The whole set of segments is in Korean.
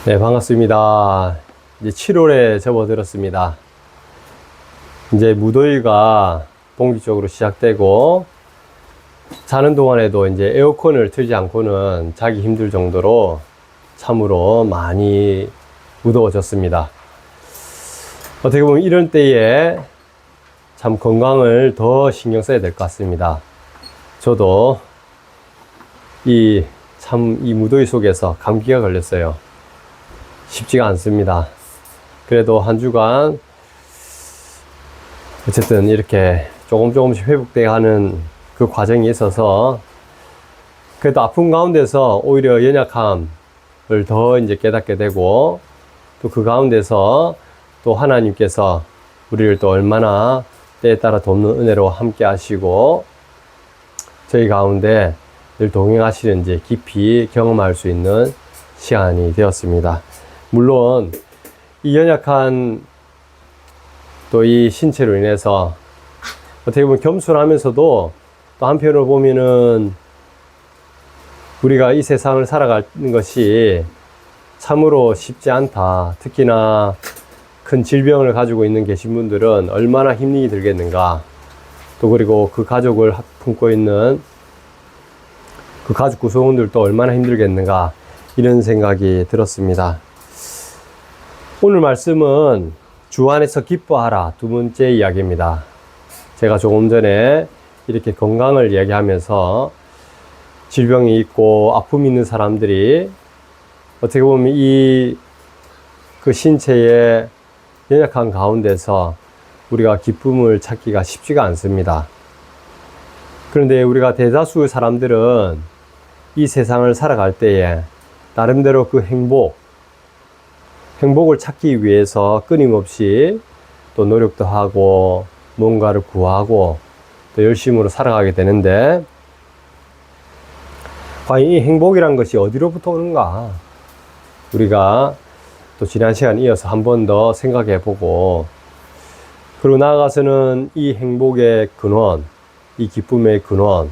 네, 반갑습니다. 이제 7월에 접어들었습니다. 이제 무더위가 본격적으로 시작되고, 자는 동안에도 이제 에어컨을 틀지 않고는 자기 힘들 정도로 참으로 많이 무더워졌습니다. 어떻게 보면 이런 때에 참 건강을 더 신경 써야 될 것 같습니다. 저도 이 무더위 속에서 감기가 걸렸어요. 쉽지가 않습니다. 그래도 한 주간 어쨌든 이렇게 조금씩 회복돼 가는 그 과정이 있어서 그래도 아픈 가운데서 오히려 연약함을 더 이제 깨닫게 되고, 또 그 가운데서 또 하나님께서 우리를 또 얼마나 때에 따라 돕는 은혜로 함께 하시고 저희 가운데 늘 동행하시는지 깊이 경험할 수 있는 시간이 되었습니다. 물론 이 연약한 또 이 신체로 인해서 어떻게 보면 겸손하면서도 또 한편으로 보면은 우리가 이 세상을 살아가는 것이 참으로 쉽지 않다. 특히나 큰 질병을 가지고 계신 분들은 얼마나 힘이 들겠는가. 또 그리고 그 가족을 품고 있는 그 가족 구성원들도 얼마나 힘들겠는가, 이런 생각이 들었습니다. 오늘 말씀은 주 안에서 기뻐하라, 두 번째 이야기입니다. 제가 조금 전에 이렇게 건강을 이야기하면서 질병이 있고 아픔이 있는 사람들이 어떻게 보면 그 신체의 연약한 가운데서 우리가 기쁨을 찾기가 쉽지가 않습니다. 그런데 우리가 대다수의 사람들은 이 세상을 살아갈 때에 나름대로 그 행복을 찾기 위해서 끊임없이 또 노력도 하고 뭔가를 구하고 또 열심으로 살아가게 되는데, 과연 이 행복이란 것이 어디로부터 오는가? 우리가 또 지난 시간 이어서 한 번 더 생각해 보고, 그리고 나아가서는 이 행복의 근원, 이 기쁨의 근원,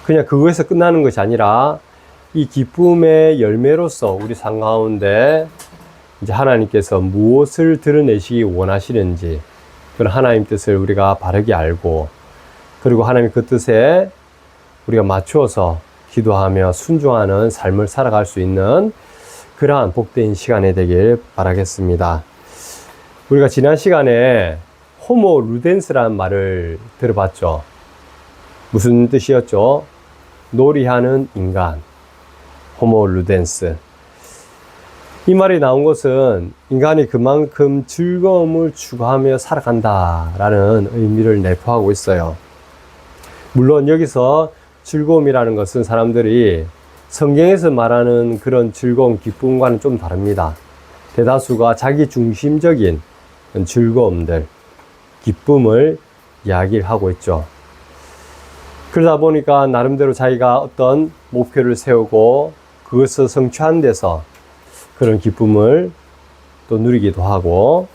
그냥 그거에서 끝나는 것이 아니라 이 기쁨의 열매로서 우리 삶 가운데 이제 하나님께서 무엇을 드러내시기 원하시는지, 그런 하나님 뜻을 우리가 바르게 알고, 그리고 하나님 그 뜻에 우리가 맞추어서 기도하며 순종하는 삶을 살아갈 수 있는 그러한 복된 시간이 되길 바라겠습니다. 우리가 지난 시간에 호모 루덴스라는 말을 들어봤죠. 무슨 뜻이었죠? 놀이하는 인간, 호모 루덴스. 이 말이 나온 것은 인간이 그만큼 즐거움을 추구하며 살아간다라는 의미를 내포하고 있어요. 물론 여기서 즐거움이라는 것은 사람들이 성경에서 말하는 그런 즐거움, 기쁨과는 좀 다릅니다. 대다수가 자기 중심적인 즐거움들, 기쁨을 이야기를 하고 있죠. 그러다 보니까 나름대로 자기가 어떤 목표를 세우고 그것을 성취한 데서 그런 기쁨을 또 누리기도 하고,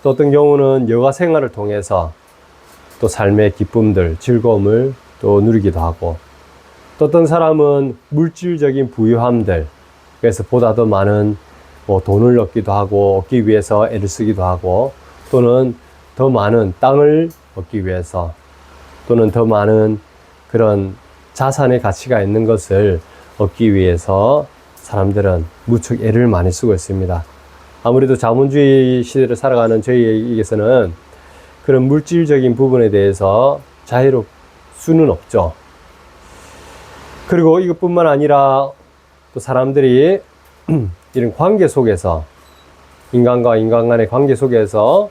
또 어떤 경우는 여가 생활을 통해서 또 삶의 기쁨들, 즐거움을 또 누리기도 하고, 또 어떤 사람은 물질적인 부유함들, 그래서 보다 더 많은 돈을 얻기도 하고 얻기 위해서 애를 쓰기도 하고, 또는 더 많은 땅을 얻기 위해서, 또는 더 많은 그런 자산의 가치가 있는 것을 얻기 위해서 사람들은 무척 애를 많이 쓰고 있습니다. 아무래도 자본주의 시대를 살아가는 저희에게서는 그런 물질적인 부분에 대해서 자유로울 수는 없죠. 그리고 이것뿐만 아니라 또 사람들이 이런 관계 속에서, 인간과 인간 간의 관계 속에서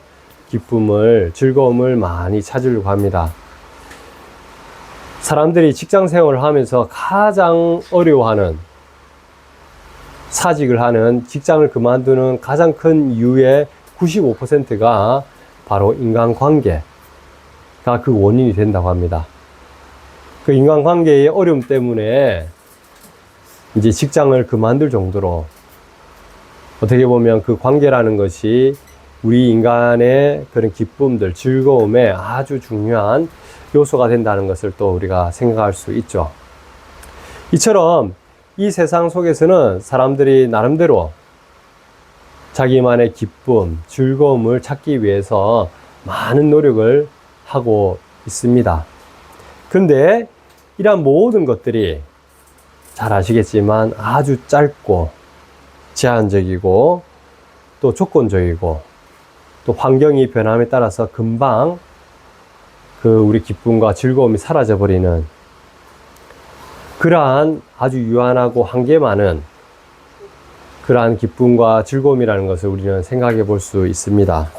기쁨을, 즐거움을 많이 찾으려고 합니다. 사람들이 직장 생활을 하면서 가장 어려워하는, 사직을 하는, 직장을 그만두는 가장 큰 이유의 95%가 바로 인간관계가 그 원인이 된다고 합니다. 그 인간관계의 어려움 때문에 이제 직장을 그만둘 정도로, 어떻게 보면 그 관계라는 것이 우리 인간의 그런 기쁨들, 즐거움에 아주 중요한 요소가 된다는 것을 또 우리가 생각할 수 있죠. 이처럼 이 세상 속에서는 사람들이 나름대로 자기만의 기쁨, 즐거움을 찾기 위해서 많은 노력을 하고 있습니다. 그런데 이러한 모든 것들이 잘 아시겠지만 아주 짧고 제한적이고 또 조건적이고 또 환경이 변함에 따라서 금방 우리 기쁨과 즐거움이 사라져 버리는 그러한 아주 유한하고 한계 많은 그러한 기쁨과 즐거움이라는 것을 우리는 생각해 볼 수 있습니다.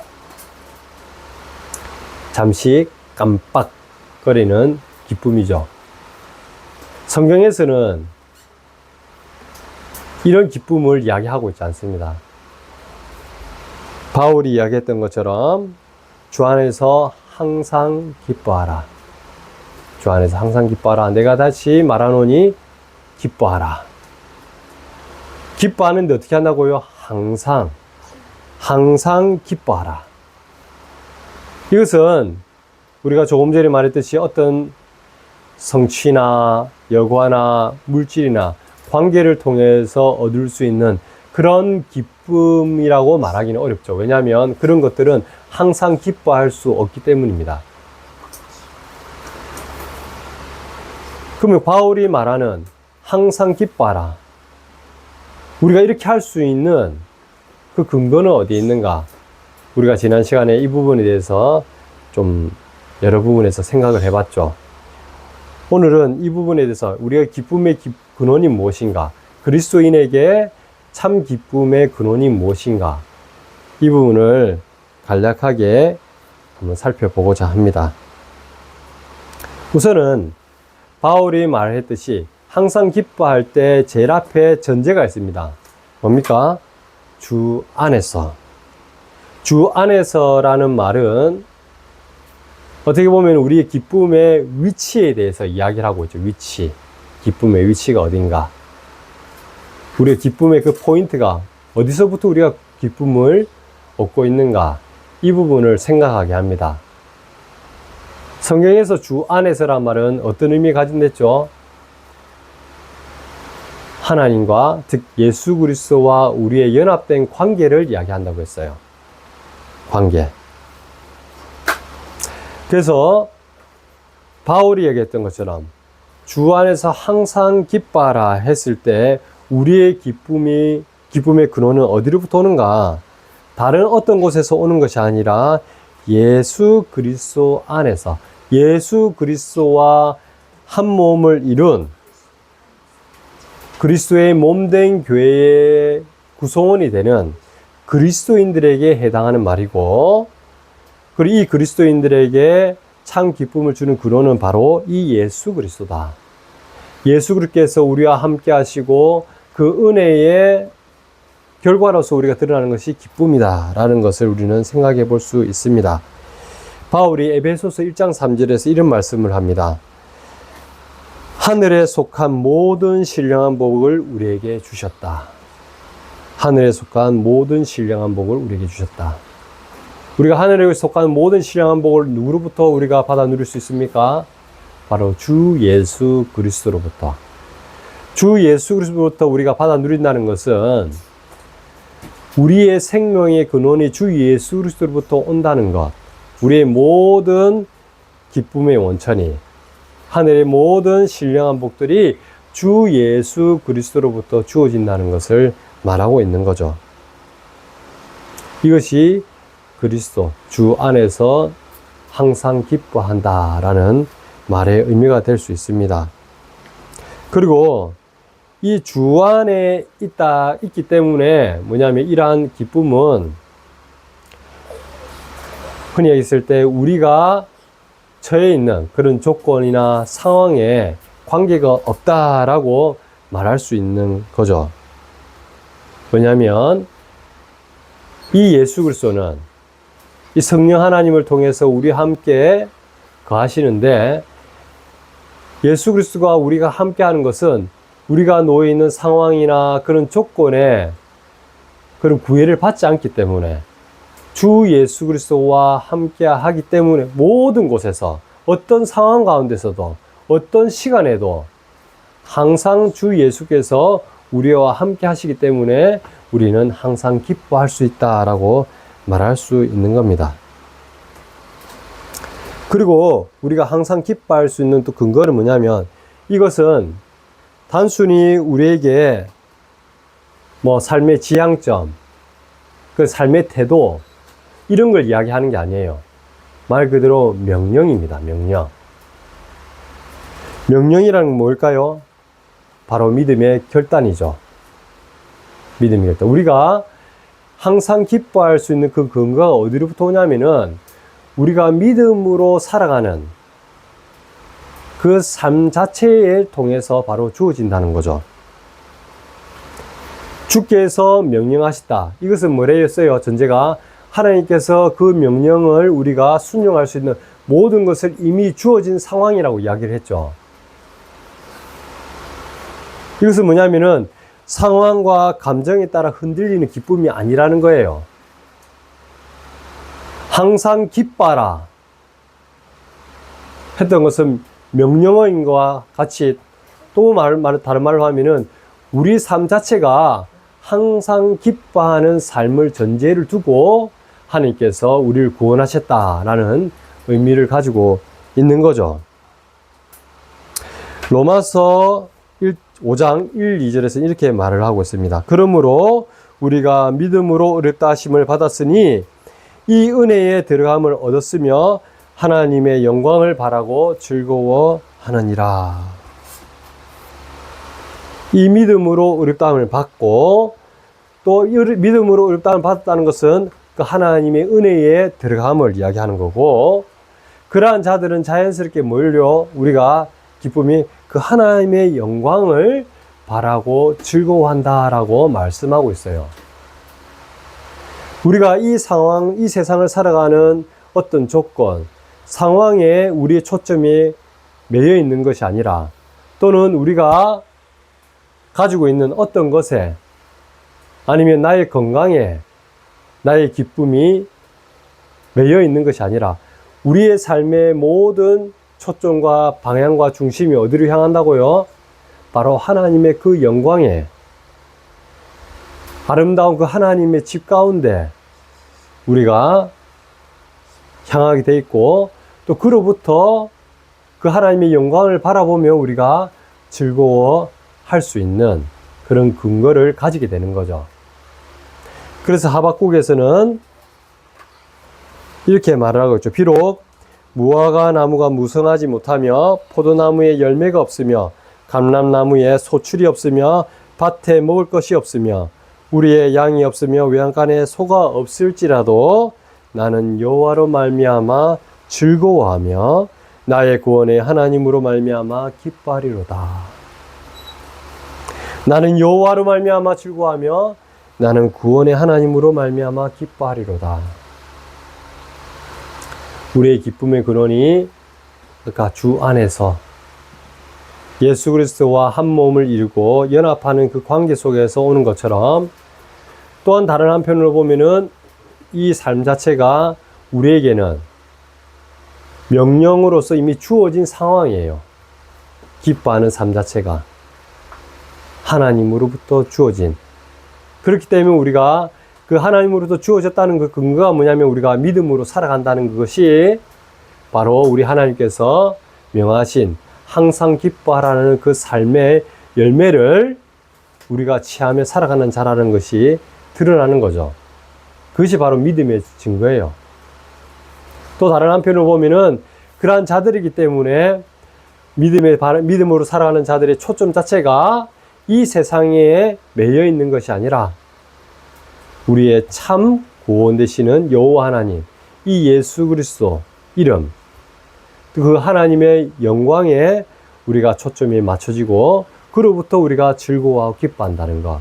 잠시 깜빡거리는 기쁨이죠. 성경에서는 이런 기쁨을 이야기하고 있지 않습니다. 바울이 이야기했던 것처럼 주 안에서 항상 기뻐하라. 주 안에서 항상 기뻐하라. 내가 다시 말하노니 기뻐하라. 기뻐하는데 어떻게 한다고요? 항상 기뻐하라. 이것은 우리가 조금 전에 말했듯이 어떤 성취나 여과나 물질이나 관계를 통해서 얻을 수 있는 그런 기쁨이라고 말하기는 어렵죠. 왜냐하면 그런 것들은 항상 기뻐할 수 없기 때문입니다. 그러면 바울이 말하는 항상 기뻐하라. 우리가 이렇게 할 수 있는 그 근거는 어디에 있는가? 우리가 지난 시간에 이 부분에 대해서 좀 여러 부분에서 생각을 해봤죠. 오늘은 이 부분에 대해서 우리가 기쁨의 근원이 무엇인가? 그리스도인에게 참 기쁨의 근원이 무엇인가? 이 부분을 간략하게 한번 살펴보고자 합니다. 우선은 바울이 말했듯이 항상 기뻐할 때 제일 앞에 전제가 있습니다. 뭡니까? 주 안에서. 주 안에서라는 말은 어떻게 보면 우리의 기쁨의 위치에 대해서 이야기를 하고 있죠. 위치. 기쁨의 위치가 어딘가. 우리의 기쁨의 그 포인트가 어디서부터 우리가 기쁨을 얻고 있는가. 이 부분을 생각하게 합니다. 성경에서 주 안에서란 말은 어떤 의미가 가진댔죠? 하나님과, 즉 예수 그리스도와 우리의 연합된 관계를 이야기한다고 했어요. 관계. 그래서 바울이 얘기했던 것처럼 주 안에서 항상 기뻐하라 했을 때 우리의 기쁨의 근원은 어디로부터 오는가? 다른 어떤 곳에서 오는 것이 아니라 예수 그리스도 안에서, 예수 그리스도와 한 몸을 이룬 그리스도의 몸된 교회의 구성원이 되는 그리스도인들에게 해당하는 말이고, 그리고 이 그리스도인들에게 참 기쁨을 주는 근원은 바로 이 예수 그리스도다. 예수 그리스도께서 우리와 함께 하시고 그 은혜의 결과로서 우리가 드러나는 것이 기쁨이다 라는 것을 우리는 생각해 볼 수 있습니다. 바울이 에베소서 1장 3절에서 이런 말씀을 합니다. 하늘에 속한 모든 신령한 복을 우리에게 주셨다. 하늘에 속한 모든 신령한 복을 우리에게 주셨다. 우리가 하늘에 속한 모든 신령한 복을 누구로부터 우리가 받아 누릴 수 있습니까? 바로 주 예수 그리스도로부터. 주 예수 그리스도로부터 우리가 받아 누린다는 것은 우리의 생명의 근원이 주 예수 그리스도로부터 온다는 것. 우리의 모든 기쁨의 원천이, 하늘의 모든 신령한 복들이 주 예수 그리스도로부터 주어진다는 것을 말하고 있는 거죠. 이것이 그리스도, 주 안에서 항상 기뻐한다라는 말의 의미가 될 수 있습니다. 그리고 이 주 안에 있기 때문에 뭐냐면 이러한 기쁨은 흔히 얘기했을 때 우리가 처해 있는 그런 조건이나 상황에 관계가 없다라고 말할 수 있는 거죠. 왜냐하면 이 예수 그리스도는 이 성령 하나님을 통해서 우리와 함께 거하시는데, 예수 그리스도가 우리가 함께 하는 것은 우리가 놓여 있는 상황이나 그런 조건에 그런 구애를 받지 않기 때문에, 주 예수 그리스도와 함께 하기 때문에 모든 곳에서 어떤 상황 가운데서도 어떤 시간에도 항상 주 예수께서 우리와 함께 하시기 때문에 우리는 항상 기뻐할 수 있다라고 말할 수 있는 겁니다. 그리고 우리가 항상 기뻐할 수 있는 또 근거는 뭐냐면, 이것은 단순히 우리에게 뭐 삶의 지향점, 그 삶의 태도, 이런 걸 이야기하는 게 아니에요. 말 그대로 명령입니다. 명령. 명령이라는 건 뭘까요? 바로 믿음의 결단이죠. 믿음의 결단. 우리가 항상 기뻐할 수 있는 그 근거가 어디로부터 오냐면은, 우리가 믿음으로 살아가는 그 삶 자체에 통해서 바로 주어진다는 거죠. 주께서 명령하시다. 이것은 뭐래였어요? 전제가 하나님께서 그 명령을 우리가 순종할 수 있는 모든 것을 이미 주어진 상황이라고 이야기를 했죠. 이것은 뭐냐면은 상황과 감정에 따라 흔들리는 기쁨이 아니라는 거예요. 항상 기뻐하라 했던 것은 명령어인 것과 같이, 또 다른 말로 하면은 우리 삶 자체가 항상 기뻐하는 삶을 전제를 두고 하나님께서 우리를 구원하셨다라는 의미를 가지고 있는 거죠. 로마서 5장 1, 2절에서 이렇게 말을 하고 있습니다. 그러므로 우리가 믿음으로 의롭다 하심을 받았으니 이 은혜에 들어감을 얻었으며 하나님의 영광을 바라고 즐거워하느니라. 이 믿음으로 의롭다함을 받고, 또 믿음으로 의롭다함을 받았다는 것은 그 하나님의 은혜에 들어감을 이야기하는 거고, 그러한 자들은 자연스럽게 뭘요? 우리가 기쁨이 그 하나님의 영광을 바라고 즐거워한다라고 말씀하고 있어요. 우리가 이 상황, 이 세상을 살아가는 어떤 조건, 상황에 우리의 초점이 매여 있는 것이 아니라, 또는 우리가 가지고 있는 어떤 것에, 아니면 나의 건강에, 나의 기쁨이 매여 있는 것이 아니라, 우리의 삶의 모든 초점과 방향과 중심이 어디로 향한다고요? 바로 하나님의 그 영광에, 아름다운 그 하나님의 집 가운데 우리가 향하게 돼 있고, 또 그로부터 그 하나님의 영광을 바라보며 우리가 즐거워할 수 있는 그런 근거를 가지게 되는 거죠. 그래서 하박국에서는 이렇게 말을 하고 있죠. 비록 무화과 나무가 무성하지 못하며 포도나무에 열매가 없으며 감람나무에 소출이 없으며 밭에 먹을 것이 없으며 우리의 양이 없으며 외양간에 소가 없을지라도 나는 여호와로 말미암아 즐거워하며 나의 구원의 하나님으로 말미암아 기뻐하리로다. 나는 여호와로 말미암아 즐거워하며 나는 구원의 하나님으로 말미암아 기뻐하리로다. 우리의 기쁨의 근원이 그러니까 주 안에서 예수 그리스도와 한 몸을 이루고 연합하는 그 관계 속에서 오는 것처럼, 또한 다른 한편으로 보면은 이 삶 자체가 우리에게는 명령으로서 이미 주어진 상황이에요. 기뻐하는 삶 자체가 하나님으로부터 주어진. 그렇기 때문에 우리가 그 하나님으로부터 주어졌다는 그 근거가 뭐냐면, 우리가 믿음으로 살아간다는 것이 바로 우리 하나님께서 명하신 항상 기뻐하라는 그 삶의 열매를 우리가 취하며 살아가는 자라는 것이 드러나는 거죠. 그것이 바로 믿음의 증거예요. 또 다른 한편으로 보면은 그러한 자들이기 때문에 믿음으로 살아가는 자들의 초점 자체가 이 세상에 매여 있는 것이 아니라 우리의 참 구원 되시는 여호와 하나님, 이 예수 그리스도 이름, 그 하나님의 영광에 우리가 초점이 맞춰지고 그로부터 우리가 즐거워하고 기뻐한다는 것.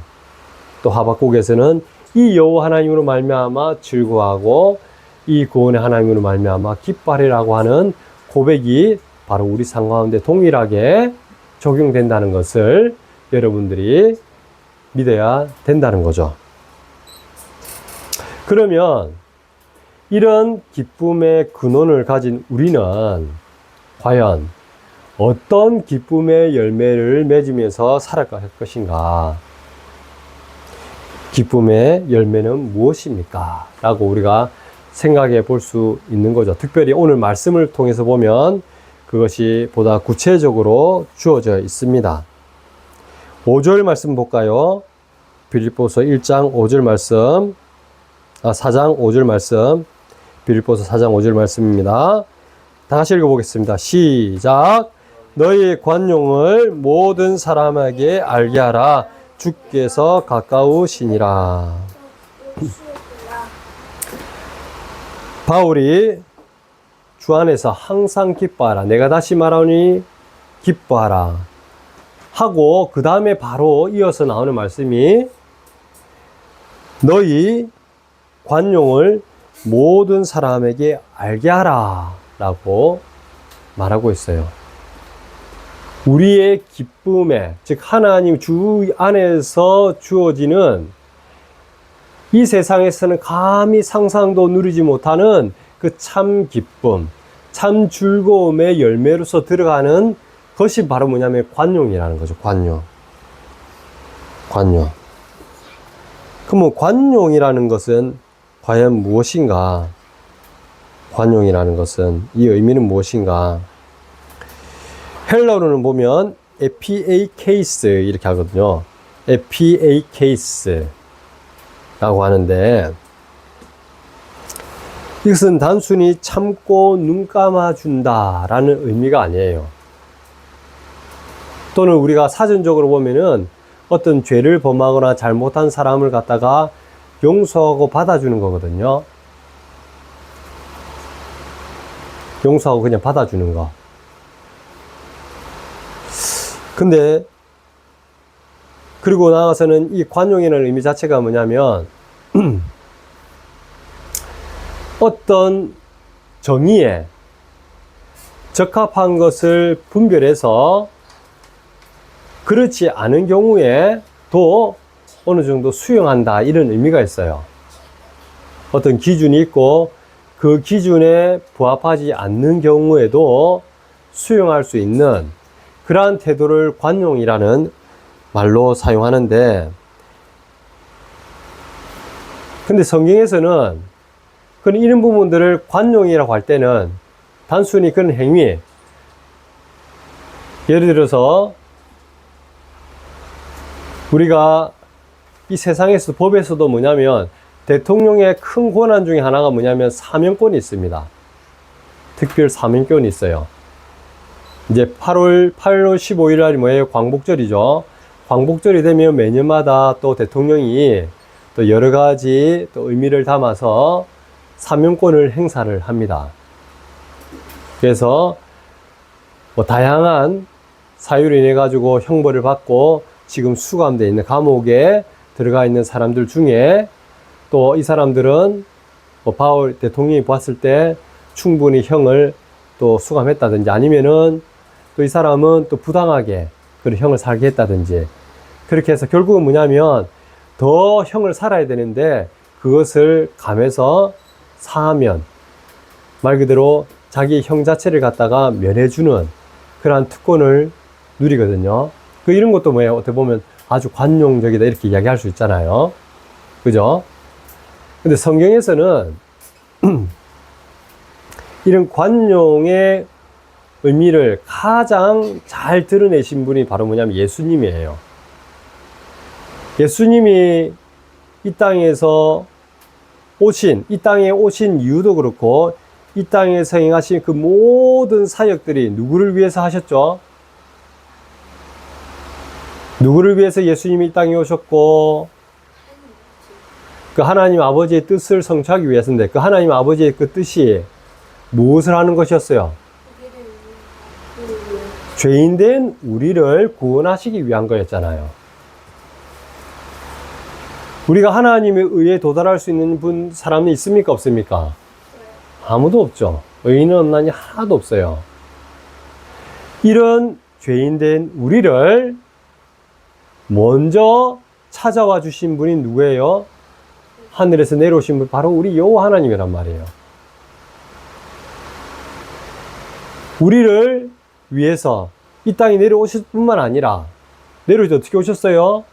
또 하박국에서는 이 여호와 하나님으로 말미암아 즐거워하고 이 구원의 하나님으로 말미암아 기뻐하리라고 하는 고백이 바로 우리 삶 가운데 동일하게 적용된다는 것을 여러분들이 믿어야 된다는 거죠. 그러면 이런 기쁨의 근원을 가진 우리는 과연 어떤 기쁨의 열매를 맺으면서 살아갈 것인가? 기쁨의 열매는 무엇입니까? 라고 우리가 생각해 볼 수 있는 거죠. 특별히 오늘 말씀을 통해서 보면 그것이 보다 구체적으로 주어져 있습니다. 5절 말씀 볼까요? 빌립보서 1장 5절 말씀, 4장 5절 말씀, 빌립보서 4장 5절 말씀입니다. 다 같이 읽어보겠습니다. 시작. 너희 관용을 모든 사람에게 알게 하라. 주께서 가까우시니라. 바울이 주 안에서 항상 기뻐하라. 내가 다시 말하니 기뻐하라. 하고 그 다음에 바로 이어서 나오는 말씀이 너희 관용을 모든 사람에게 알게 하라 라고 말하고 있어요. 우리의 기쁨에, 즉 하나님 주 안에서 주어지는 이 세상에서는 감히 상상도 누리지 못하는 그 참 기쁨, 참 즐거움의 열매로서 들어가는 것이 바로 뭐냐면 관용이라는 거죠. 관용. 그러면 관용이라는 것은 과연 무엇인가? 관용이라는 것은 이 의미는 무엇인가? 헬라어로는 보면 에피에이케이스 이렇게 하거든요. 에피에이케이스라고 하는데 이것은 단순히 참고 눈 감아준다 라는 의미가 아니에요. 또는 우리가 사전적으로 보면은 어떤 죄를 범하거나 잘못한 사람을 갖다가 용서하고 받아주는 거거든요. 용서하고 그냥 받아주는 거. 근데 그리고 나가서는 이 관용이라는 의미 자체가 뭐냐면 어떤 정의에 적합한 것을 분별해서 그렇지 않은 경우에 또 어느 정도 수용한다 이런 의미가 있어요. 어떤 기준이 있고 그 기준에 부합하지 않는 경우에도 수용할 수 있는 그러한 태도를 관용이라는 말로 사용하는데, 근데 성경에서는 그런 이런 부분들을 관용이라고 할 때는 단순히 그런 행위, 예를 들어서 우리가 이 세상에서 법에서도 뭐냐면 대통령의 큰 권한 중에 하나가 뭐냐면 사면권이 있습니다. 특별 사면권이 있어요. 이제 8월 15일 날이 뭐예요? 광복절이죠. 광복절이 되면 매년마다 또 대통령이 또 여러 가지 또 의미를 담아서 사면권을 행사를 합니다. 그래서 뭐 다양한 사유로 인해 가지고 형벌을 받고 지금 수감되어 있는 감옥에 들어가 있는 사람들 중에 또 이 사람들은 뭐 바울 대통령이 봤을 때 충분히 형을 또 수감했다든지 아니면은 또 이 사람은 또 부당하게 그런 형을 살게 했다든지 그렇게 해서 결국은 뭐냐면 더 형을 살아야 되는데 그것을 감해서 사하면 말 그대로 자기 형 자체를 갖다가 면해주는 그러한 특권을 누리거든요. 그 이런 것도 뭐예요? 어떻게 보면 아주 관용적이다 이렇게 이야기할 수 있잖아요. 그죠? 근데 성경에서는 이런 관용의 의미를 가장 잘 드러내신 분이 바로 뭐냐면 예수님이에요. 예수님이 이 땅에서 이 땅에 오신 이유도 그렇고 이 땅에서 행하신 그 모든 사역들이 누구를 위해서 하셨죠? 누구를 위해서 예수님이 이 땅에 오셨고 그 하나님 아버지의 뜻을 성취하기 위해서인데 그 하나님 아버지의 그 뜻이 무엇을 하는 것이었어요? 죄인된 우리를 구원하시기 위한 거였잖아요. 우리가 하나님의 의에 도달할 수 있는 사람이 있습니까? 없습니까? 아무도 없죠. 의인은 없나니 하나도 없어요. 이런 죄인된 우리를 먼저 찾아와 주신 분이 누구예요? 하늘에서 내려오신 분, 바로 우리 여호와 하나님이란 말이에요. 우리를 위해서 이 땅에 내려오실 뿐만 아니라, 내려올 때 어떻게 오셨어요?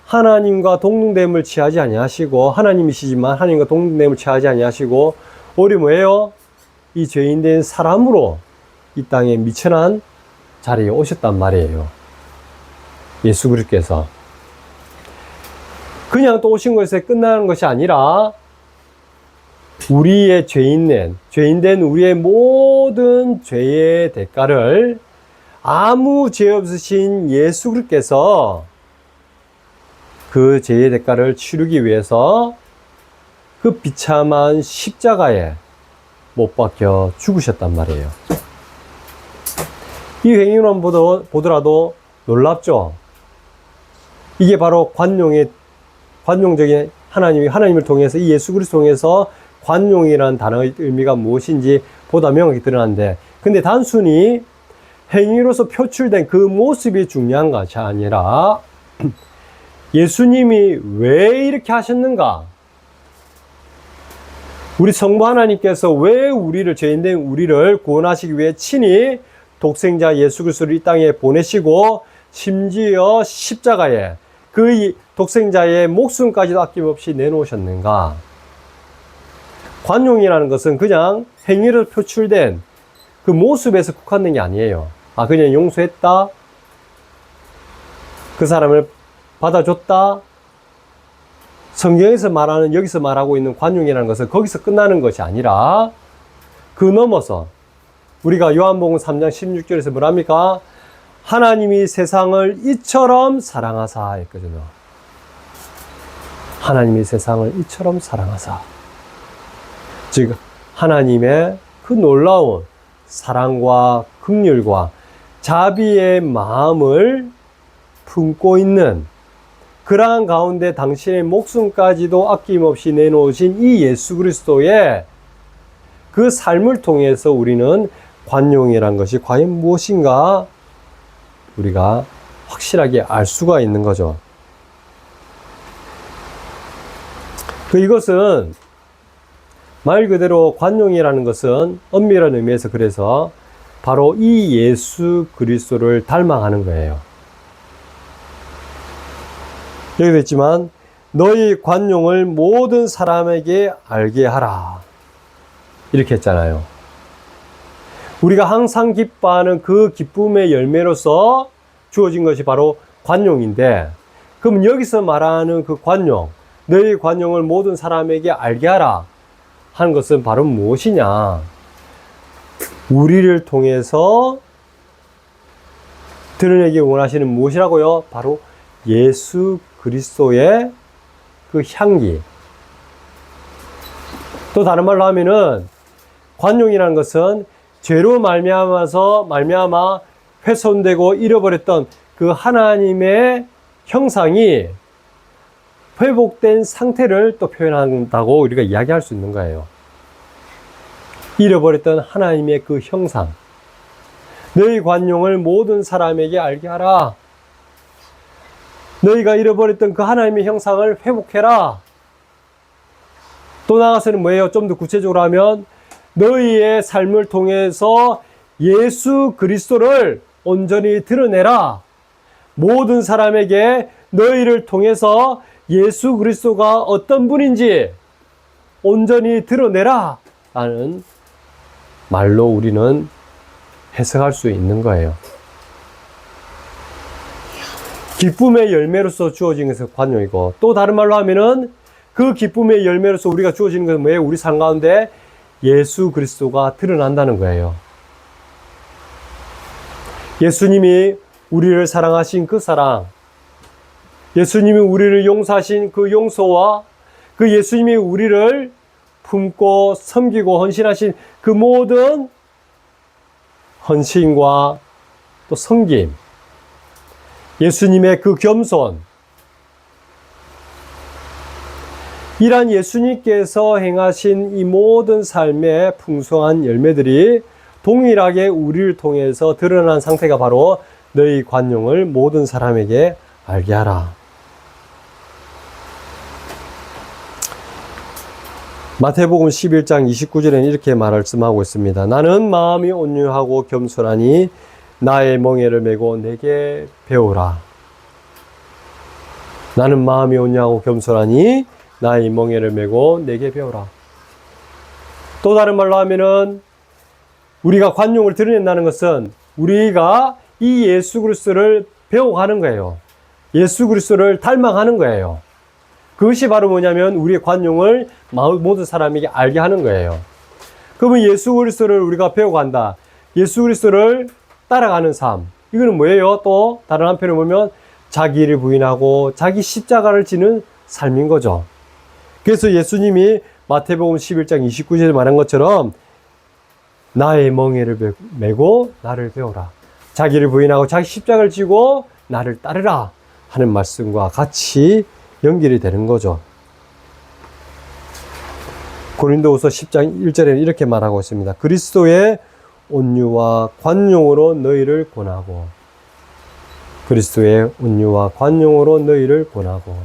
하나님과 동등됨을 취하지 아니하시고, 하나님이시지만 하나님과 동등됨을 취하지 아니하시고, 오히려 뭐예요? 이 죄인된 사람으로 이 땅에 미천한 자리에 오셨단 말이에요. 예수 그리스도께서. 그냥 또 오신 것에 끝나는 것이 아니라, 우리의 죄인된 우리의 모든 죄의 대가를 아무 죄 없으신 예수 그리스도께서 그 죄의 대가를 치르기 위해서 그 비참한 십자가에 못 박혀 죽으셨단 말이에요. 이 행위만 보더라도 놀랍죠? 이게 바로 관용적인 하나님을 통해서, 이 예수 그리스도 통해서 관용이라는 단어의 의미가 무엇인지 보다 명확히 드러나는데, 근데 단순히 행위로서 표출된 그 모습이 중요한 것이 아니라, 예수님이 왜 이렇게 하셨는가? 우리 성부 하나님께서 왜 죄인된 우리를 구원하시기 위해 친히 독생자 예수 그리스도를 이 땅에 보내시고, 심지어 십자가에 그 독생자의 목숨까지도 아낌없이 내놓으셨는가? 관용이라는 것은 그냥 행위로 표출된 그 모습에서 국한된 게 아니에요. 그냥 용서했다, 그 사람을 받아줬다. 성경에서 여기서 말하고 있는 관용이라는 것은 거기서 끝나는 것이 아니라, 그 넘어서 우리가 요한복음 3장 16절에서 뭐랍니까? 하나님이 세상을 이처럼 사랑하사 했거든요. 하나님이 세상을 이처럼 사랑하사. 즉, 하나님의 그 놀라운 사랑과 긍휼과 자비의 마음을 품고 있는, 그러한 가운데 당신의 목숨까지도 아낌없이 내놓으신 이 예수 그리스도의 그 삶을 통해서 우리는 관용이란 것이 과연 무엇인가 우리가 확실하게 알 수가 있는 거죠. 이것은 말 그대로 관용이라는 것은 엄밀한 의미에서 그래서 바로 이 예수 그리스도를 닮아가는 거예요. 여기도 있지만 너희 관용을 모든 사람에게 알게 하라, 이렇게 했잖아요. 우리가 항상 기뻐하는 그 기쁨의 열매로서 주어진 것이 바로 관용인데, 그럼 여기서 말하는 그 관용, 너희 관용을 모든 사람에게 알게 하라 하는 것은 바로 무엇이냐? 우리를 통해서 드러내기 원하시는 무엇이라고요? 바로 예수 그리스도의 그 향기. 또 다른 말로 하면은 관용이라는 것은 죄로 말미암아 훼손되고 잃어버렸던 그 하나님의 형상이 회복된 상태를 또 표현한다고 우리가 이야기할 수 있는 거예요. 잃어버렸던 하나님의 그 형상. 너희 관용을 모든 사람에게 알게 하라. 너희가 잃어버렸던 그 하나님의 형상을 회복해라. 또 나아가서는 뭐예요? 좀 더 구체적으로 하면 너희의 삶을 통해서 예수 그리스도를 온전히 드러내라. 모든 사람에게 너희를 통해서 예수 그리스도가 어떤 분인지 온전히 드러내라 라는 말로 우리는 해석할 수 있는 거예요. 기쁨의 열매로서 주어진 것은 관용이고, 또 다른 말로 하면은 그 기쁨의 열매로서 우리가 주어지는 것은 뭐예요? 우리 삶 가운데 예수 그리스도가 드러난다는 거예요. 예수님이 우리를 사랑하신 그 사랑, 예수님이 우리를 용서하신 그 용서와 그 예수님이 우리를 품고 섬기고 헌신하신 그 모든 헌신과 또 섬김, 예수님의 그 겸손, 이러한 예수님께서 행하신 이 모든 삶의 풍성한 열매들이 동일하게 우리를 통해서 드러난 상태가 바로 너희 관용을 모든 사람에게 알게 하라. 마태복음 11장 29절에는 이렇게 말씀하고 있습니다. 나는 마음이 온유하고 겸손하니 나의 멍에를 메고 내게 배우라. 나는 마음이 온유하고 겸손하니 나의 멍에를 메고 내게 배우라. 또 다른 말로 하면은 우리가 관용을 드러낸다는 것은 우리가 이 예수 그리스도를 배워가는 거예요. 예수 그리스도를 닮아가는 거예요. 그것이 바로 뭐냐면 우리의 관용을 모든 사람에게 알게 하는 거예요. 그러면 예수 그리스도를 우리가 배워간다. 예수 그리스도를 따라가는 삶. 이거는 뭐예요? 또 다른 한편에 보면 자기를 부인하고 자기 십자가를 지는 삶인 거죠. 그래서 예수님이 마태복음 11장 29절에 말한 것처럼 나의 멍에를 메고 나를 배우라. 자기를 부인하고 자기 십자가를 지고 나를 따르라 하는 말씀과 같이 연결이 되는 거죠. 고린도후서 10장 1절에는 이렇게 말하고 있습니다. 그리스도의 온유와 관용으로 너희를 권하고, 그리스도의 온유와 관용으로 너희를 권하고.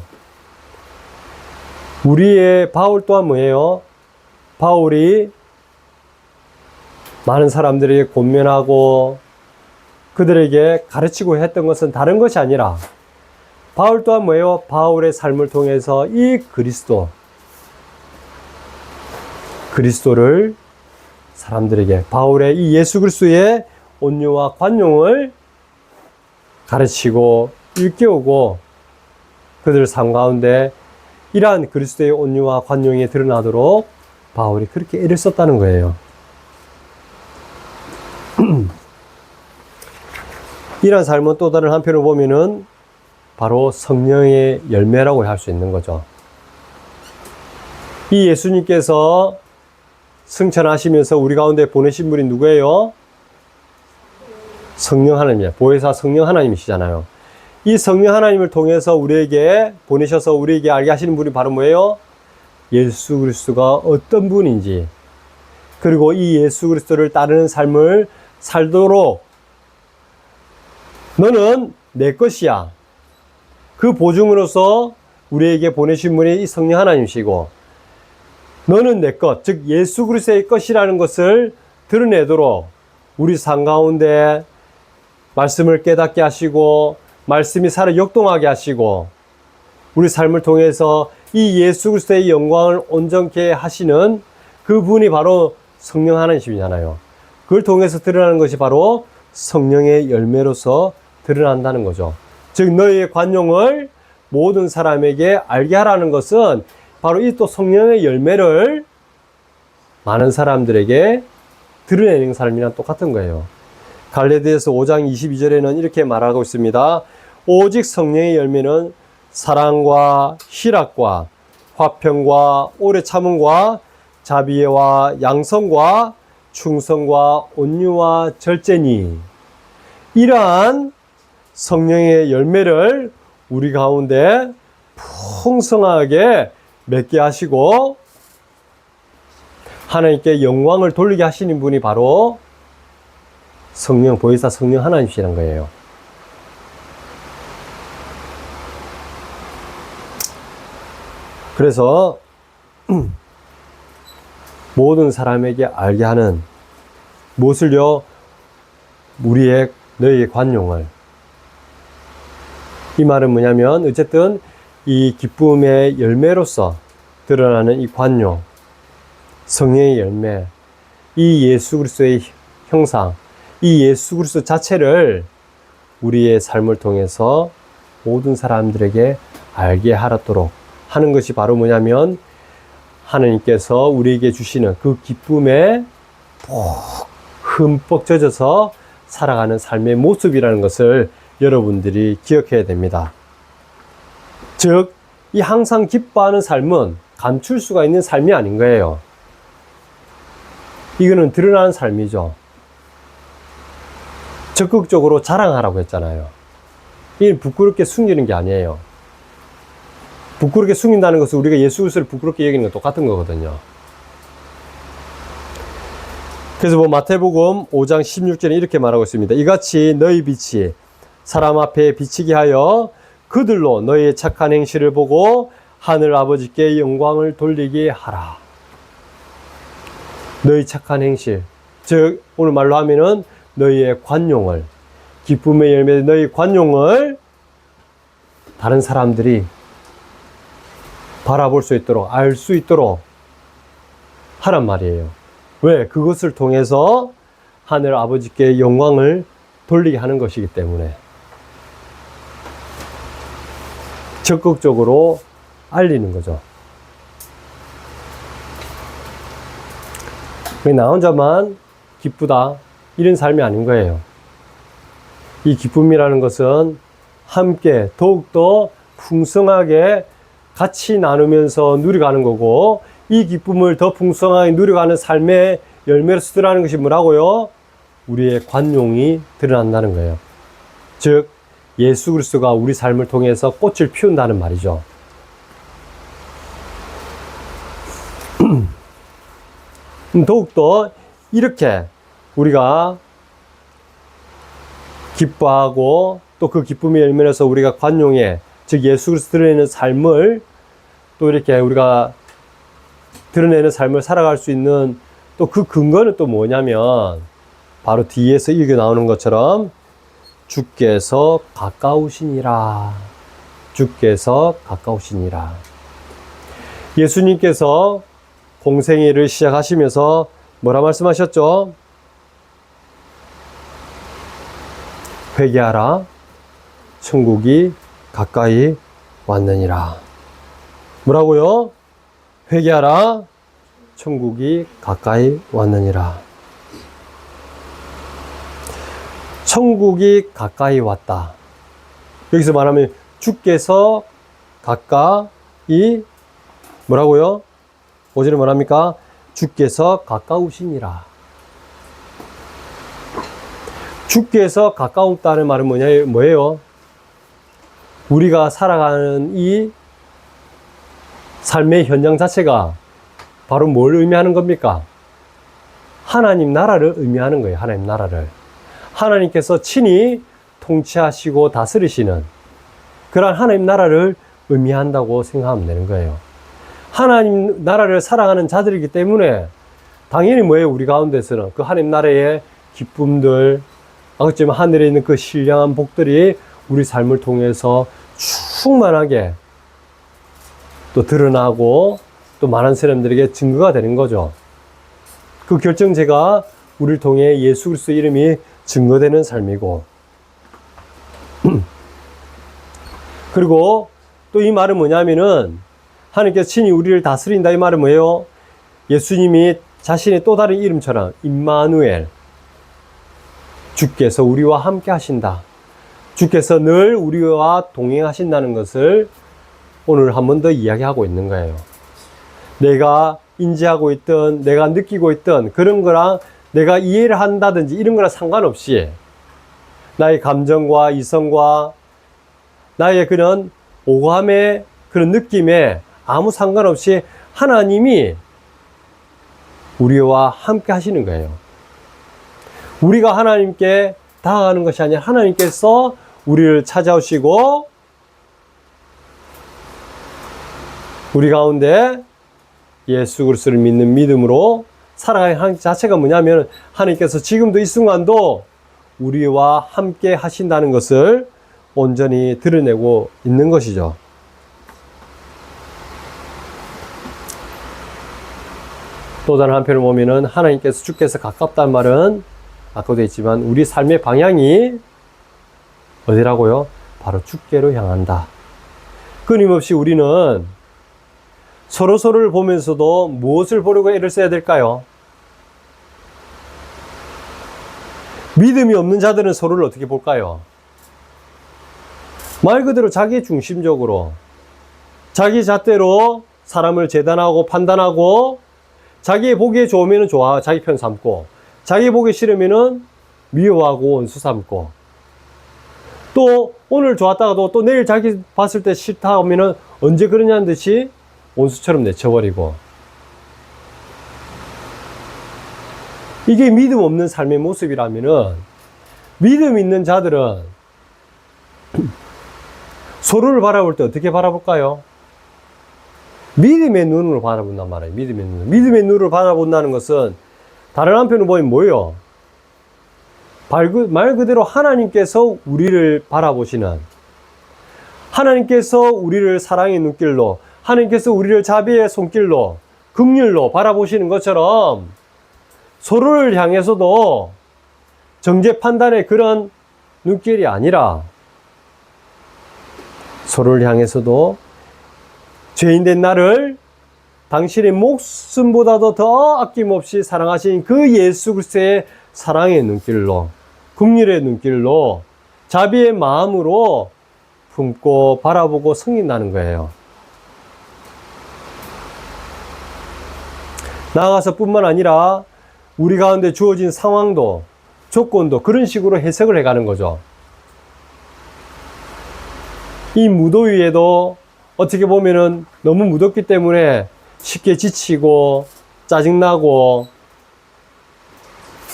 우리의 바울 또한 뭐예요? 바울이 많은 사람들에게 권면하고 그들에게 가르치고 했던 것은 다른 것이 아니라 바울 또한 뭐예요? 바울의 삶을 통해서 이 그리스도를 사람들에게, 바울의 이 예수 그리스도의 온유와 관용을 가르치고 일깨우고 그들 삶 가운데 이러한 그리스도의 온유와 관용이 드러나도록 바울이 그렇게 애를 썼다는 거예요. 이러한 삶은 또 다른 한편으로 보면은 바로 성령의 열매라고 할 수 있는 거죠. 이 예수님께서 승천하시면서 우리 가운데 보내신 분이 누구예요? 성령 하나님이에요. 보혜사 성령 하나님이시잖아요. 이 성령 하나님을 통해서 우리에게 보내셔서 우리에게 알게 하시는 분이 바로 뭐예요? 예수 그리스도가 어떤 분인지, 그리고 이 예수 그리스도를 따르는 삶을 살도록 너는 내 것이야. 그 보증으로서 우리에게 보내신 분이 이 성령 하나님이시고, 너는 내 것, 즉 예수 그리스도의 것이라는 것을 드러내도록 우리 삶 가운데 말씀을 깨닫게 하시고 말씀이 살아 역동하게 하시고 우리 삶을 통해서 이 예수 그리스도의 영광을 온전케 하시는 그분이 바로 성령 하나님이시잖아요. 그걸 통해서 드러나는 것이 바로 성령의 열매로서 드러난다는 거죠. 즉 너희의 관용을 모든 사람에게 알게 하라는 것은 바로 이 또 성령의 열매를 많은 사람들에게 드러내는 삶이랑 똑같은 거예요. 갈라디아서 5장 22절에는 이렇게 말하고 있습니다. 오직 성령의 열매는 사랑과 희락과 화평과 오래 참음과 자비와 양성과 충성과 온유와 절제니, 이러한 성령의 열매를 우리 가운데 풍성하게 맺게 하시고 하나님께 영광을 돌리게 하시는 분이 바로 성령, 보혜사 성령 하나님이시란 거예요. 그래서 모든 사람에게 알게 하는 무엇을요? 너희의 관용을. 이 말은 뭐냐면 어쨌든 이 기쁨의 열매로서 드러나는 이 관용, 성령의 열매, 이 예수 그리스도의 형상, 이 예수 그리스도 자체를 우리의 삶을 통해서 모든 사람들에게 알게 하도록 하는 것이 바로 뭐냐면 하나님께서 우리에게 주시는 그 기쁨에 흠뻑 젖어서 살아가는 삶의 모습이라는 것을 여러분들이 기억해야 됩니다. 즉, 이 항상 기뻐하는 삶은 감출 수가 있는 삶이 아닌 거예요. 이거는 드러나는 삶이죠. 적극적으로 자랑하라고 했잖아요. 이건 부끄럽게 숨기는 게 아니에요. 부끄럽게 숨긴다는 것은 우리가 예수 그리스도를 부끄럽게 여기는 건 똑같은 거거든요. 그래서 마태복음 5장 16절에 이렇게 말하고 있습니다. 이같이 너희 빛이 사람 앞에 비치게 하여 그들로 너희의 착한 행실을 보고 하늘 아버지께 영광을 돌리게 하라. 너희 착한 행실, 즉 오늘 말로 하면은 너희의 관용을, 기쁨의 열매 너희 관용을 다른 사람들이 바라볼 수 있도록, 알 수 있도록 하란 말이에요. 왜? 그것을 통해서 하늘 아버지께 영광을 돌리게 하는 것이기 때문에 적극적으로 알리는 거죠. 나 혼자만 기쁘다 이런 삶이 아닌 거예요. 이 기쁨이라는 것은 함께 더욱더 풍성하게 같이 나누면서 누려가는 거고, 이 기쁨을 더 풍성하게 누려가는 삶의 열매로서 드러나는 것이 뭐라고요? 우리의 관용이 드러난다는 거예요. 즉 예수 그리스도가 우리 삶을 통해서 꽃을 피운다는 말이죠. 더욱더 이렇게 우리가 기뻐하고 또 그 기쁨의 열매로서 우리가 관용해, 즉 예수 그리스도 드러내는 삶을 또 이렇게 우리가 드러내는 삶을 살아갈 수 있는 또 그 근거는 또 뭐냐면 바로 뒤에서 읽어 나오는 것처럼 주께서 가까우시니라. 주께서 가까우시니라. 예수님께서 공생애를 시작하시면서 뭐라 말씀하셨죠? 회개하라. 천국이 가까이 왔느니라. 뭐라고요? 회개하라. 천국이 가까이 왔느니라. 천국이 가까이 왔다. 여기서 말하면 주께서 가까이 뭐라고요? 5절에 뭐랍니까? 주께서 가까우시니라. 주께서 가까웠다는 말은 뭐예요? 우리가 살아가는 이 삶의 현장 자체가 바로 뭘 의미하는 겁니까? 하나님 나라를 의미하는 거예요. 하나님 나라를. 하나님께서 친히 통치하시고 다스리시는 그러한 하나님 나라를 의미한다고 생각하면 되는 거예요. 하나님 나라를 살아가는 자들이기 때문에 당연히 뭐예요? 우리 가운데서는 그 하나님 나라의 기쁨들, 어쩌면 하늘에 있는 그 신령한 복들이 우리 삶을 통해서 충만하게 또 드러나고 또 많은 사람들에게 증거가 되는 거죠. 그 결정체가 우리를 통해 예수 그리스도 이름이 증거되는 삶이고, 그리고 또 이 말은 뭐냐면은 하나님께서 친히 우리를 다스린다 이 말은 뭐예요? 예수님이 자신의 또 다른 이름처럼 임마누엘, 주께서 우리와 함께 하신다, 주께서 늘 우리와 동행하신다는 것을 오늘 한 번 더 이야기하고 있는 거예요. 내가 인지하고 있던, 내가 느끼고 있던 그런 거랑 내가 이해를 한다든지 이런 거랑 상관없이 나의 감정과 이성과 나의 그런 오감의 그런 느낌에 아무 상관없이 하나님이 우리와 함께 하시는 거예요. 우리가 하나님께 다가가는 것이 아니라 하나님께서 우리를 찾아오시고 우리 가운데 예수 그리스도를 믿는 믿음으로 살아가는 하나님 자체가 뭐냐면 하나님께서 지금도 이 순간도 우리와 함께 하신다는 것을 온전히 드러내고 있는 것이죠. 또 다른 한편을 보면은 하나님께서 주께서 가깝다는 말은 아까도 했지만 우리 삶의 방향이 어디라고요? 바로 주께로 향한다. 끊임없이 우리는 서로를 보면서도 무엇을 보려고 애를 써야 될까요? 믿음이 없는 자들은 서로를 어떻게 볼까요? 말 그대로 자기 중심적으로 자기 잣대로 사람을 재단하고 판단하고 자기 보기에 좋으면 좋아 자기 편 삼고 자기 보기 싫으면 미워하고 원수 삼고 또 오늘 좋았다가도 또 내일 자기 봤을 때 싫다 하면 언제 그러냐는 듯이 원수처럼 내쳐버리고, 이게 믿음 없는 삶의 모습이라면은 믿음 있는 자들은 서로를 바라볼 때 어떻게 바라볼까요? 믿음의 눈으로 바라본단 말이에요. 믿음의 눈. 믿음의 눈으로 바라본다는 것은 다른 한편으로 보면 뭐예요? 말 그대로 하나님께서 우리를 바라보시는, 하나님께서 우리를 사랑의 눈길로, 하나님께서 우리를 자비의 손길로, 긍휼로 바라보시는 것처럼 서로를 향해서도 정죄 판단의 그런 눈길이 아니라 서로를 향해서도 죄인된 나를 당신의 목숨보다도 더 아낌없이 사랑하신 그 예수 그리스도의 사랑의 눈길로, 긍휼의 눈길로, 자비의 마음으로 품고 바라보고 승인하는 거예요. 나아가서 뿐만 아니라 우리 가운데 주어진 상황도, 조건도 그런 식으로 해석을 해가는 거죠. 이 무더위에도 어떻게 보면은 너무 무덥기 때문에 쉽게 지치고 짜증나고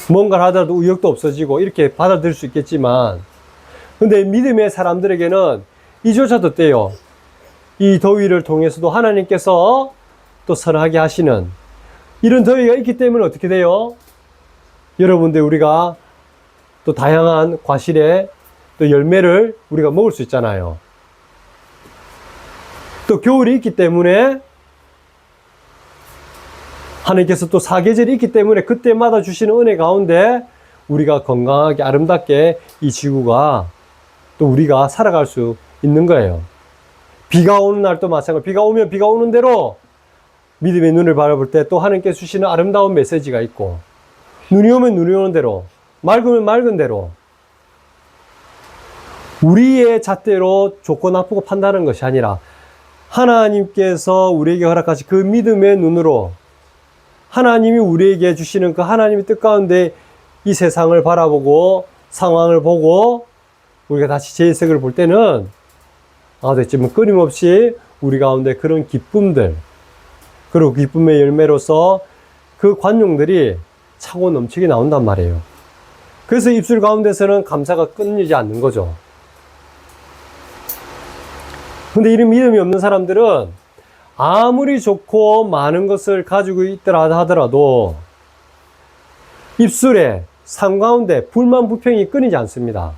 뭔가를 하더라도 의욕도 없어지고 이렇게 받아들일 수 있겠지만, 근데 믿음의 사람들에게는 이조차도 때요, 이 더위를 통해서도 하나님께서 또 선하게 하시는 이런 더위가 있기 때문에 어떻게 돼요? 여러분들, 우리가 또 다양한 과실의 또 열매를 우리가 먹을 수 있잖아요. 또 겨울이 있기 때문에 하나님께서 또 사계절이 있기 때문에 그때마다 주시는 은혜 가운데 우리가 건강하게 아름답게 이 지구가 또 우리가 살아갈 수 있는 거예요. 비가 오는 날도 마찬가지로 비가 오면 비가 오는 대로 믿음의 눈을 바라볼 때 또 하나님께서 주시는 아름다운 메시지가 있고, 눈이 오면 눈이 오는 대로, 맑으면 맑은 대로 우리의 잣대로 좋고 나쁘고 판단하는 것이 아니라 하나님께서 우리에게 허락하신 그 믿음의 눈으로 하나님이 우리에게 주시는 그 하나님의 뜻 가운데 이 세상을 바라보고 상황을 보고 우리가 다시 재해석을 볼 때는 됐지만 끊임없이 우리 가운데 그런 기쁨들, 그리고 기쁨의 열매로서 그 관용들이 차고 넘치게 나온단 말이에요. 그래서 입술 가운데서는 감사가 끊이지 않는 거죠. 근데 이런 믿음이 없는 사람들은 아무리 좋고 많은 것을 가지고 있더라 하더라도 입술에, 삶 가운데 불만 불평이 끊이지 않습니다.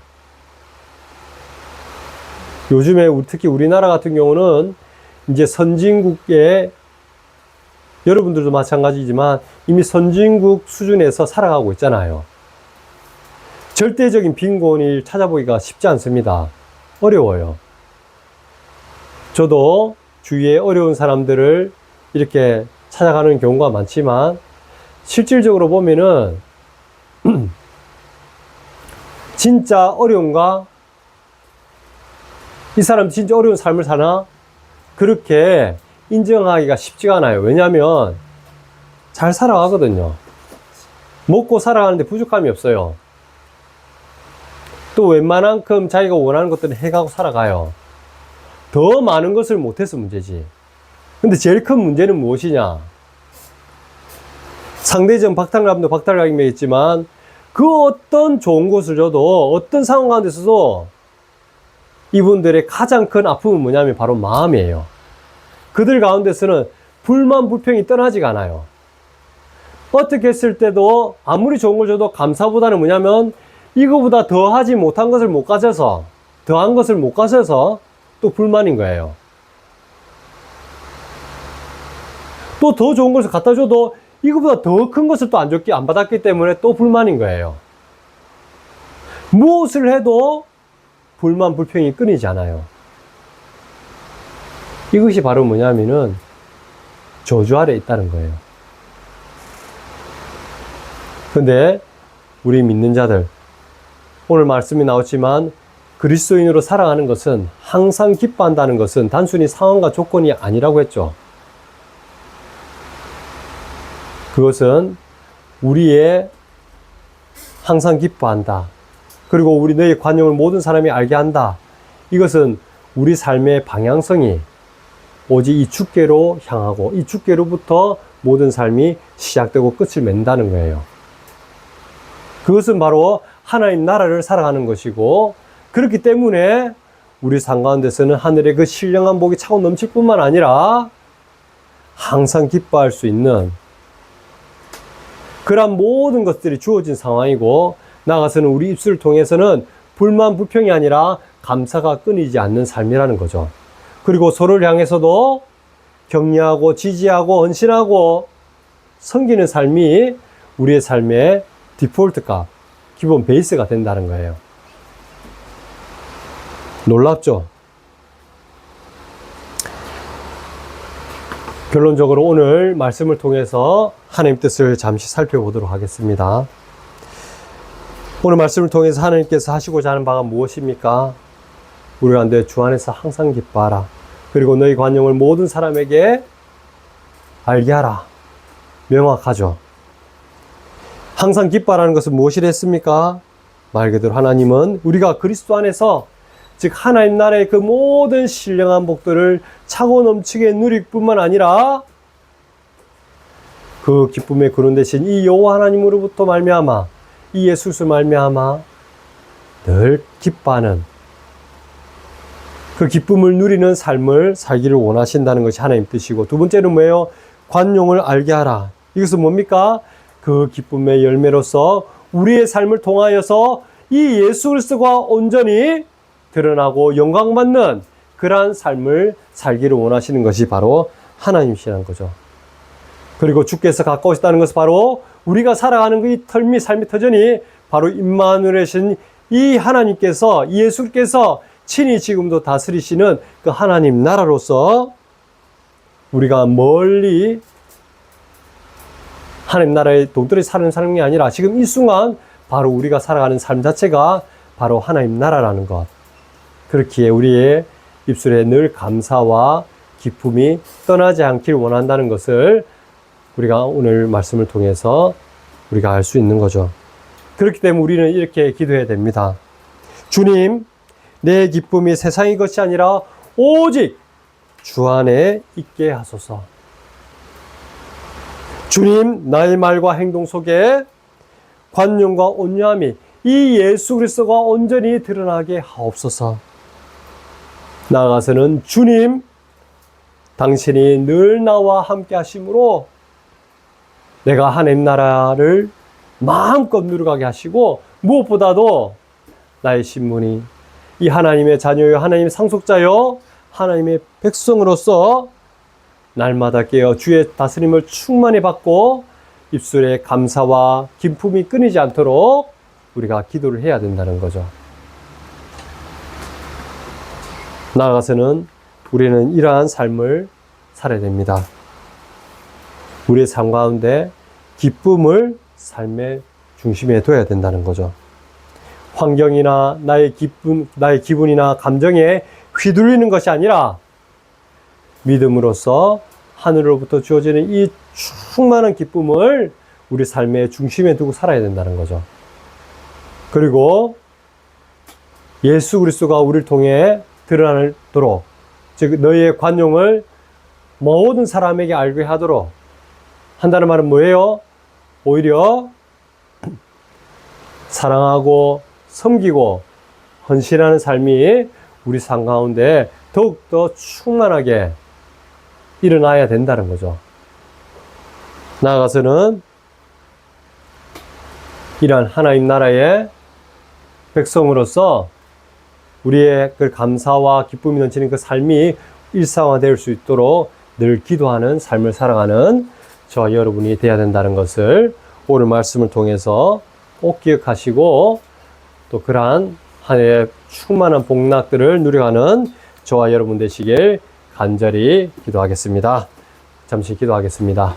요즘에 특히 우리나라 같은 경우는 이제 선진국의, 여러분들도 마찬가지지만 이미 선진국 수준에서 살아가고 있잖아요. 절대적인 빈곤을 찾아보기가 쉽지 않습니다. 어려워요. 저도 주위에 어려운 사람들을 이렇게 찾아가는 경우가 많지만 실질적으로 보면은 진짜 어려운가? 이 사람 진짜 어려운 삶을 사나? 그렇게 인정하기가 쉽지가 않아요. 왜냐하면 잘 살아가거든요. 먹고 살아가는데 부족함이 없어요. 또 웬만한큼 자기가 원하는 것들은 해가고 살아가요. 더 많은 것을 못해서 문제지. 근데 제일 큰 문제는 무엇이냐? 상대적 박탈감도 박탈감이겠지만 그 어떤 좋은 것을 줘도 어떤 상황 가운데서도 이분들의 가장 큰 아픔은 뭐냐면 바로 마음이에요. 그들 가운데서는 불만 불평이 떠나지가 않아요. 어떻게 했을 때도 아무리 좋은 걸 줘도 감사보다는 뭐냐면 이거보다 더 하지 못한 것을 못 가져서, 더한 것을 못 가져서 또 불만인 거예요. 또 더 좋은 것을 갖다 줘도 이거보다 더 큰 것을 또 안 받았기 때문에 또 불만인 거예요. 무엇을 해도 불만 불평이 끊이지 않아요. 이것이 바로 뭐냐면은 저주 아래 있다는 거예요. 근데 우리 믿는 자들, 오늘 말씀이 나왔지만 그리스도인으로 살아가는 것은, 항상 기뻐한다는 것은 단순히 상황과 조건이 아니라고 했죠. 그것은 우리의 항상 기뻐한다. 그리고 우리 너의 관용을 모든 사람이 알게 한다. 이것은 우리 삶의 방향성이 오직 이 주께로 향하고 이 주께로부터 모든 삶이 시작되고 끝을 맺는다는 거예요. 그것은 바로 하나님 나라를 살아가는 것이고, 그렇기 때문에 우리 삶 가운데서는 하늘의 그 신령한 복이 차고 넘칠 뿐만 아니라 항상 기뻐할 수 있는 그러한 모든 것들이 주어진 상황이고, 나아가서는 우리 입술을 통해서는 불만, 불평이 아니라 감사가 끊이지 않는 삶이라는 거죠. 그리고 서로를 향해서도 격려하고 지지하고 헌신하고 섬기는 삶이 우리의 삶의 디폴트 값, 기본 베이스가 된다는 거예요. 놀랍죠? 결론적으로 오늘 말씀을 통해서 하나님 뜻을 잠시 살펴보도록 하겠습니다. 오늘 말씀을 통해서 하나님께서 하시고자 하는 바가 무엇입니까? 우리 가운데 주 안에서 항상 기뻐하라. 그리고 너희 관용을 모든 사람에게 알게 하라. 명확하죠. 항상 기뻐하라는 것은 무엇이라 했습니까? 말 그대로 하나님은 우리가 그리스도 안에서, 즉 하나님 나라의 그 모든 신령한 복들을 차고 넘치게 누릴 뿐만 아니라 그 기쁨의 근원 되신 이 여호와 하나님으로부터 말미암아, 이 예수 그리스도 말미암아 늘 기뻐하는 그 기쁨을 누리는 삶을 살기를 원하신다는 것이 하나님 뜻이고, 두 번째는 뭐예요? 관용을 알게 하라. 이것은 뭡니까? 그 기쁨의 열매로서 우리의 삶을 통하여서 이 예수 그리스도가 온전히 드러나고 영광받는 그러한 삶을 살기를 원하시는 것이 바로 하나님이시라는 거죠. 그리고 주께서 가까우시다는 것은 바로 우리가 살아가는 그 이 삶의 터전이 바로 임마누엘이신 이 하나님께서, 이 예수께서 친히 지금도 다스리시는 그 하나님 나라로서 우리가 멀리 하나님 나라의 동떨어져 사는 삶이 아니라 지금 이 순간 바로 우리가 살아가는 삶 자체가 바로 하나님 나라라는 것. 그렇기에 우리의 입술에 늘 감사와 기쁨이 떠나지 않길 원한다는 것을 우리가 오늘 말씀을 통해서 우리가 알 수 있는 거죠. 그렇기 때문에 우리는 이렇게 기도해야 됩니다. 주님, 내 기쁨이 세상의 것이 아니라 오직 주 안에 있게 하소서. 주님, 나의 말과 행동 속에 관용과 온유함이 이 예수 그리스도가 온전히 드러나게 하옵소서. 나아가서는 주님, 당신이 늘 나와 함께 하심으로 내가 하나님 나라를 마음껏 누려가게 하시고, 무엇보다도 나의 신분이 이 하나님의 자녀요, 하나님의 상속자요, 하나님의 백성으로서 날마다 깨어 주의 다스림을 충만히 받고 입술에 감사와 기쁨이 끊이지 않도록 우리가 기도를 해야 된다는 거죠. 나아가서는 우리는 이러한 삶을 살아야 됩니다. 우리의 삶 가운데 기쁨을 삶의 중심에 둬야 된다는 거죠. 환경이나 나의 기분이나 감정에 휘둘리는 것이 아니라 믿음으로써 하늘로부터 주어지는 이 충만한 기쁨을 우리 삶의 중심에 두고 살아야 된다는 거죠. 그리고 예수 그리스도가 우리를 통해 드러나도록, 즉 너희의 관용을 모든 사람에게 알게 하도록 한다는 말은 뭐예요? 오히려 사랑하고 섬기고 헌신하는 삶이 우리 삶 가운데 더욱더 충만하게 일어나야 된다는 거죠. 나아가서는 이러한 하나님 나라의 백성으로서 우리의 그 감사와 기쁨이 넘치는 그 삶이 일상화될 수 있도록 늘 기도하는 삶을 살아가는 저와 여러분이 되어야 된다는 것을 오늘 말씀을 통해서 꼭 기억하시고, 또 그러한 한 해의 충만한 복락들을 누려가는 저와 여러분 되시길 간절히 기도하겠습니다. 잠시 기도하겠습니다.